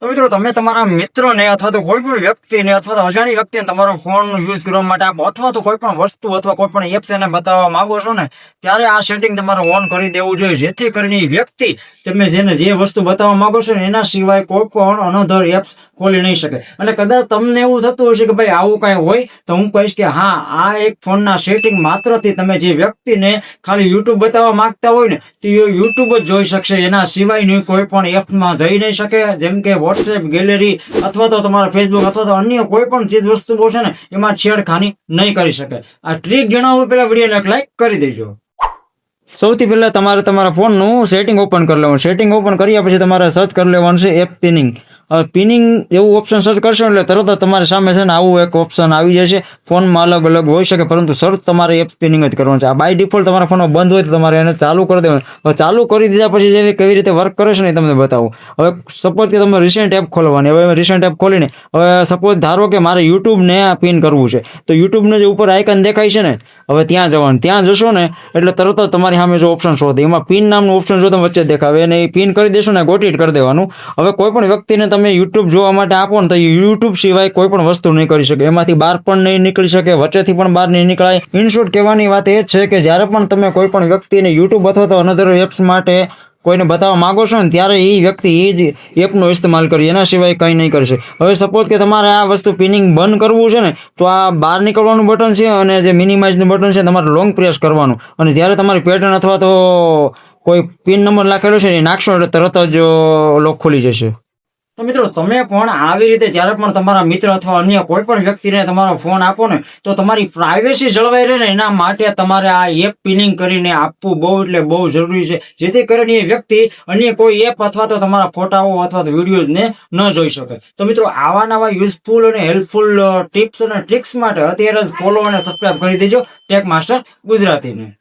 તો મિત્રો તમે તમારા મિત્રોને અથવા તો કોઈ પણ વ્યક્તિને અથવા તો અજાણી વ્યક્તિને તમારો ફોન યુઝ કરવા માટે આપો અથવા તો કોઈ પણ વસ્તુ અથવા કોઈ પણ એપ્સ એને બતાવવા માંગો છો ને ત્યારે આ સેટિંગ તમારે ઓન કરી દેવું જોઈએ, જેથી કરીને એ વ્યક્તિ તમે જેને જે વસ્તુ બતાવવા માંગો છો ને એના સિવાય કોઈ પણ અનધર એપ્સ ખોલી નહીં શકે. અને કદાચ તમને એવું થતું હશે કે ભાઈ આવું કઈ હોય તો હું કહીશ કે હા, આ એક ફોનના સેટિંગ માત્રથી તમે જે વ્યક્તિને ખાલી યુટ્યુબ બતાવવા માંગતા હોય ને તો યુટ્યુબ જ જોઈ શકશે, એના સિવાયની કોઈ પણ એપમાં જઈ નહીં શકે. જેમ કે વોટ્સએપ, ગેલેરી અથવા તો તમારા ફેસબુક અથવા તો અન્ય કોઈ પણ ચીજ વસ્તુઓ છે ને એમાં છેડખાની નહીં કરી શકે. આ ટ્રીક જણાવું પેલા વિડીયોને એક લાઈક કરી દેજો. સૌથી પહેલા તમારે તમારા ફોનનું સેટિંગ ઓપન કરી લેવાનું. સેટિંગ ઓપન કર્યા પછી તમારે સર્ચ કરી લેવાનું છે એપ પિનિંગ. હવે પિનિંગ એવું ઓપ્શન સર્ચ કરશો એટલે તરત જ તમારી સામે છે ને આવું એક ઓપ્શન આવી જશે. ફોનમાં અલગ અલગ હોઈ શકે પરંતુ સર્ચ તમારે એપ પિનિંગ જ કરવાનું છે. આ બાય ડિફોલ્ટ તમારા ફોનમાં બંધ હોય તો તમારે એને ચાલુ કરી દેવાનું. હવે ચાલુ કરી દીધા પછી જે કેવી રીતે વર્ક કરે છે ને એ તમને બતાવું. હવે સપોઝ કે તમે રિસેન્ટ એપ ખોલવાની. હવે રિસેન્ટ એપ ખોલીને હવે સપોઝ ધારો કે મારે યુટ્યુબને પિન કરવું છે તો યુટ્યુબને જે ઉપર આઇકન દેખાય છે ને હવે ત્યાં જવાનું. ત્યાં જશો ને એટલે તરત જ તમારી સામે જો ઓપ્શન શોધે એમાં પિન નામનું ઓપ્શન જો તમે વચ્ચે દેખાવે અને એ પિન કરી દેશો ને ગોટીટ કરી દેવાનું. હવે કોઈ પણ વ્યક્તિને તમે યુટ્યુબ જોવા માટે આપો ને તો યુટ્યુબ સિવાય કોઈ પણ વસ્તુ નહીં કરી શકે, એમાંથી બહાર પણ નહીં નીકળી શકે, વચ્ચેથી પણ બહાર નહીં નીકળાય. ઇન શોર્ટ કહેવાની વાત એ જ છે કે જ્યારે પણ તમે કોઈ પણ વ્યક્તિને યુટ્યુબ અથવા તો અનધર એપ્સ માટે કોઈને બતાવવા માંગો છો ને ત્યારે એ વ્યક્તિ એ જ એપનો ઇસ્તેમાલ કરી, એના સિવાય કંઈ નહીં કરશે. હવે સપોઝ કે તમારે આ વસ્તુ પિનિંગ બંધ કરવું છે ને તો આ બહાર નીકળવાનું બટન છે અને જે મિનિમાઇઝનું બટન છે તમારે લોંગ પ્રેસ કરવાનું. અને જ્યારે તમારી પેટર્ન અથવા તો કોઈ પિન નંબર લખેલો છે એ નાખશો એટલે તરત જ લોક ખુલી જશે. તો મિત્રો તમે પણ આવી રીતે જ્યારે પણ તમારા મિત્ર અથવા અન્ય કોઈ પણ વ્યક્તિને તમારો ફોન આપો ને તો તમારી પ્રાઇવેસી જળવાઈ રહે ને એના માટે તમારે આ એપ પિનિંગ કરીને આપવું બહુ એટલે બહુ જરૂરી છે, જેથી કરીને એ વ્યક્તિ અન્ય કોઈ એપ અથવા તો તમારા ફોટાઓ અથવા તો વિડીયોઝને ન જોઈ શકે. તો મિત્રો આવા નવા યુઝફુલ અને હેલ્પફુલ ટિપ્સ અને ટ્રિક્સ માટે અત્યારે જ ફોલો અને સબસ્ક્રાઇબ કરી દેજો ટેક માસ્ટર ગુજરાતીને.